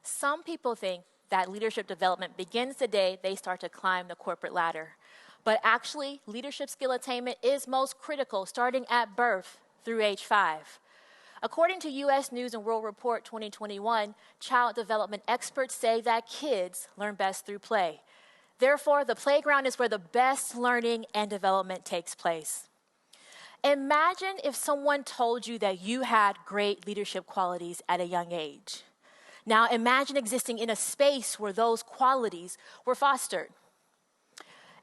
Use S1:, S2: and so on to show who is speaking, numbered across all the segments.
S1: Some people think that leadership development begins the day they start to climb the corporate ladder. But actually, leadership skill attainment is most critical starting at birth through age 5. According to U.S. News and World Report 2021, child development experts say that kids learn best through play. Therefore, the playground is where the best learning and development takes place. Imagine if someone told you that you had great leadership qualities at a young age. Now imagine existing in a space where those qualities were fostered.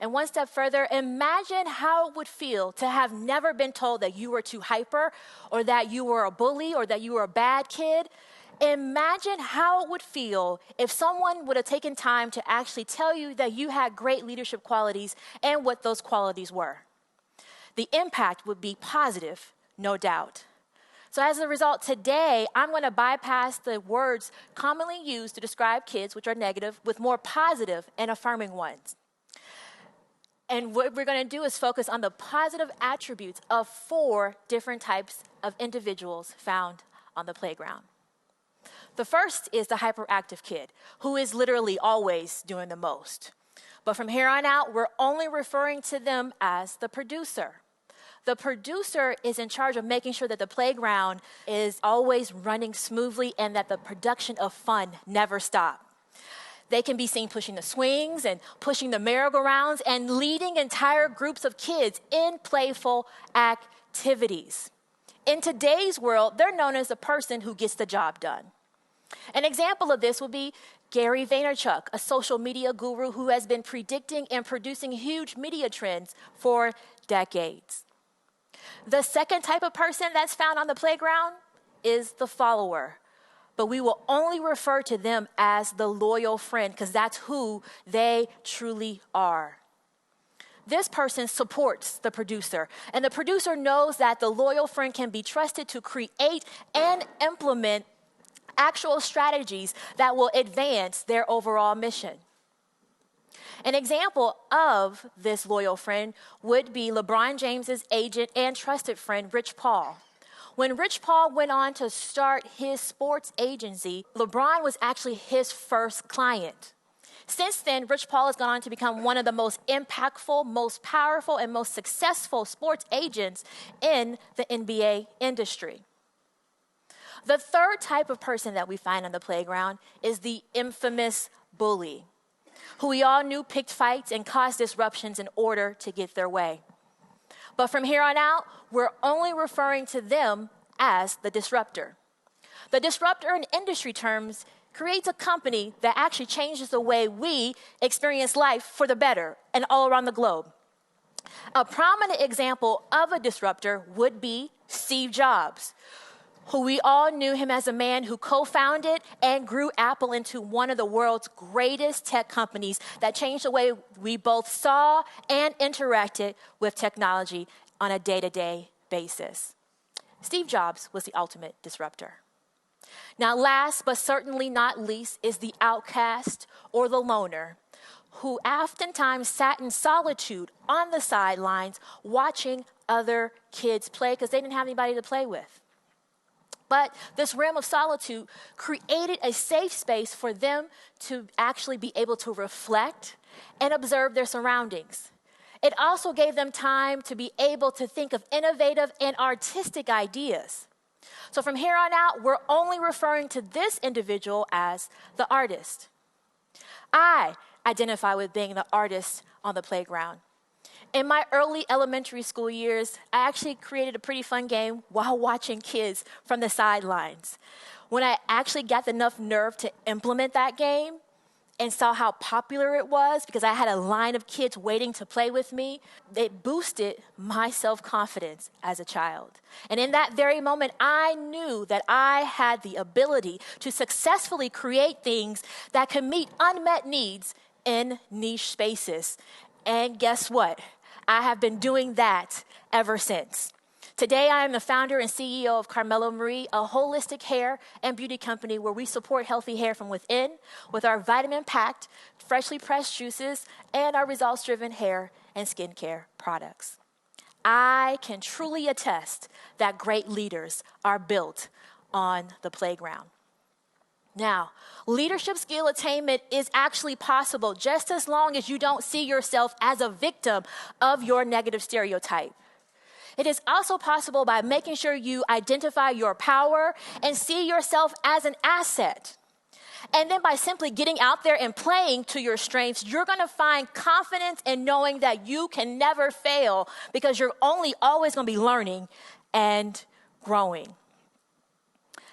S1: And one step further, imagine how it would feel to have never been told that you were too hyper, or that you were a bully, or that you were a bad kid. Imagine how it would feel if someone would have taken time to actually tell you that you had great leadership qualities and what those qualities were. The impact would be positive, no doubt. So as a result, today, I'm going to bypass the words commonly used to describe kids, which are negative, with more positive and affirming ones. And what we're going to do is focus on the positive attributes of 4 different types of individuals found on the playground. The first is the hyperactive kid, who is literally always doing the most. But from here on out, we're only referring to them as the producer. The producer is in charge of making sure that the playground is always running smoothly and that the production of fun never stops. They can be seen pushing the swings and pushing the merry-go-rounds and leading entire groups of kids in playful activities. In today's world, they're known as the person who gets the job done. An example of this would be Gary Vaynerchuk, a social media guru who has been predicting and producing huge media trends for decades. The second type of person that's found on the playground is the follower. But we will only refer to them as the loyal friend because that's who they truly are. This person supports the producer, and the producer knows that the loyal friend can be trusted to create and implement actual strategies that will advance their overall mission. An example of this loyal friend would be LeBron James's agent and trusted friend, Rich Paul. When Rich Paul went on to start his sports agency, LeBron was actually his first client. Since then, Rich Paul has gone on to become one of the most impactful, most powerful, and most successful sports agents in the NBA industry. The third type of person that we find on the playground is the infamous bully, who we all knew picked fights and caused disruptions in order to get their way. But from here on out, we're only referring to them as the disruptor. The disruptor in industry terms creates a company that actually changes the way we experience life for the better and all around the globe. A prominent example of a disruptor would be Steve Jobs, who we all knew him as a man who co-founded and grew Apple into one of the world's greatest tech companies that changed the way we both saw and interacted with technology on a day-to-day basis. Steve Jobs was the ultimate disruptor. Now, last but certainly not least is the outcast or the loner, who oftentimes sat in solitude on the sidelines watching other kids play because they didn't have anybody to play with. But this realm of solitude created a safe space for them to actually be able to reflect and observe their surroundings. It also gave them time to be able to think of innovative and artistic ideas. So from here on out, we're only referring to this individual as the artist. I identify with being the artist on the playground. In my early elementary school years, I actually created a pretty fun game while watching kids from the sidelines. When I actually got enough nerve to implement that game and saw how popular it was because I had a line of kids waiting to play with me, it boosted my self-confidence as a child. And in that very moment, I knew that I had the ability to successfully create things that could meet unmet needs in niche spaces. And guess what? I have been doing that ever since. Today, I am the founder and CEO of Carmella Marie, a holistic hair and beauty company where we support healthy hair from within with our vitamin-packed, freshly pressed juices and our results-driven hair and skincare products. I can truly attest that great leaders are built on the playground. Now, leadership skill attainment is actually possible just as long as you don't see yourself as a victim of your negative stereotype. It is also possible by making sure you identify your power and see yourself as an asset. And then by simply getting out there and playing to your strengths, you're going to find confidence in knowing that you can never fail because you're always going to be learning and growing.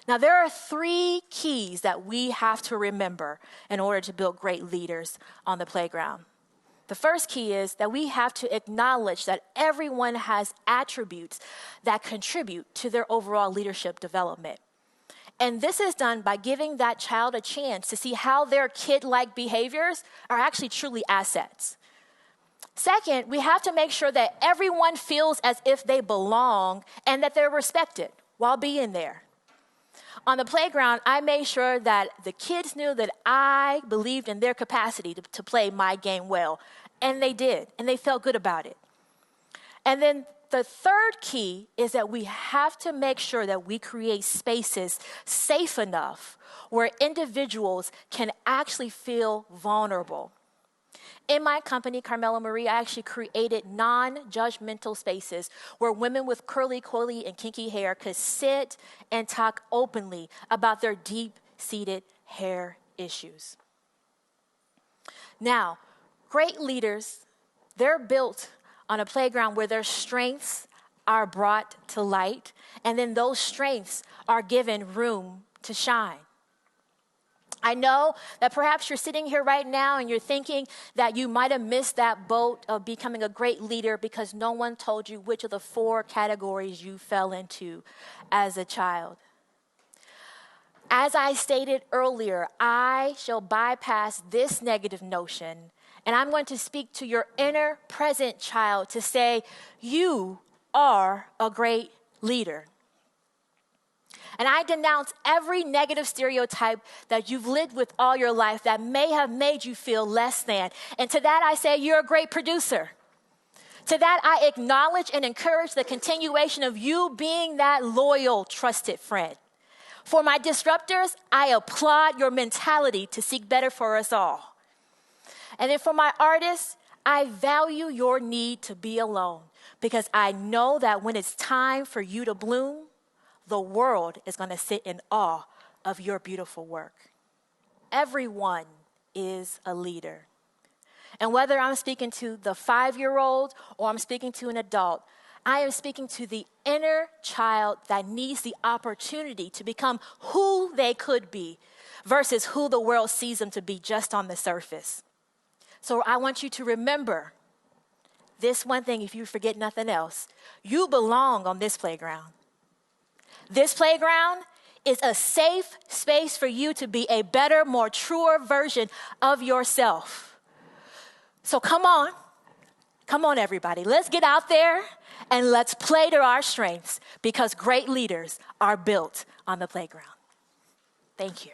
S1: Now, there are 3 keys that we have to remember in order to build great leaders on the playground. The first key is that we have to acknowledge that everyone has attributes that contribute to their overall leadership development. And this is done by giving that child a chance to see how their kid-like behaviors are actually truly assets. Second, we have to make sure that everyone feels as if they belong and that they're respected while being there. On the playground, I made sure that the kids knew that I believed in their capacity to play my game well. And they did, and they felt good about it. And then the third key is that we have to make sure that we create spaces safe enough where individuals can actually feel vulnerable. In my company, Carmella Marie, I actually created non-judgmental spaces where women with curly, coily, and kinky hair could sit and talk openly about their deep-seated hair issues. Now, great leaders, they're built on a playground where their strengths are brought to light, and then those strengths are given room to shine. I know that perhaps you're sitting here right now and you're thinking that you might have missed that boat of becoming a great leader because no one told you which of the 4 categories you fell into as a child. As I stated earlier, I shall bypass this negative notion, and I'm going to speak to your inner present child to say, you are a great leader. And I denounce every negative stereotype that you've lived with all your life that may have made you feel less than. And to that I say, you're a great producer. To that I acknowledge and encourage the continuation of you being that loyal, trusted friend. For my disruptors, I applaud your mentality to seek better for us all. And then for my artists, I value your need to be alone because I know that when it's time for you to bloom, the world is going to sit in awe of your beautiful work. Everyone is a leader. And whether I'm speaking to the 5-year-old or I'm speaking to an adult, I am speaking to the inner child that needs the opportunity to become who they could be versus who the world sees them to be just on the surface. So I want you to remember this one thing if you forget nothing else. You belong on this playground. This playground is a safe space for you to be a better, more truer version of yourself. So come on everybody. Let's get out there and let's play to our strengths because great leaders are built on the playground. Thank you.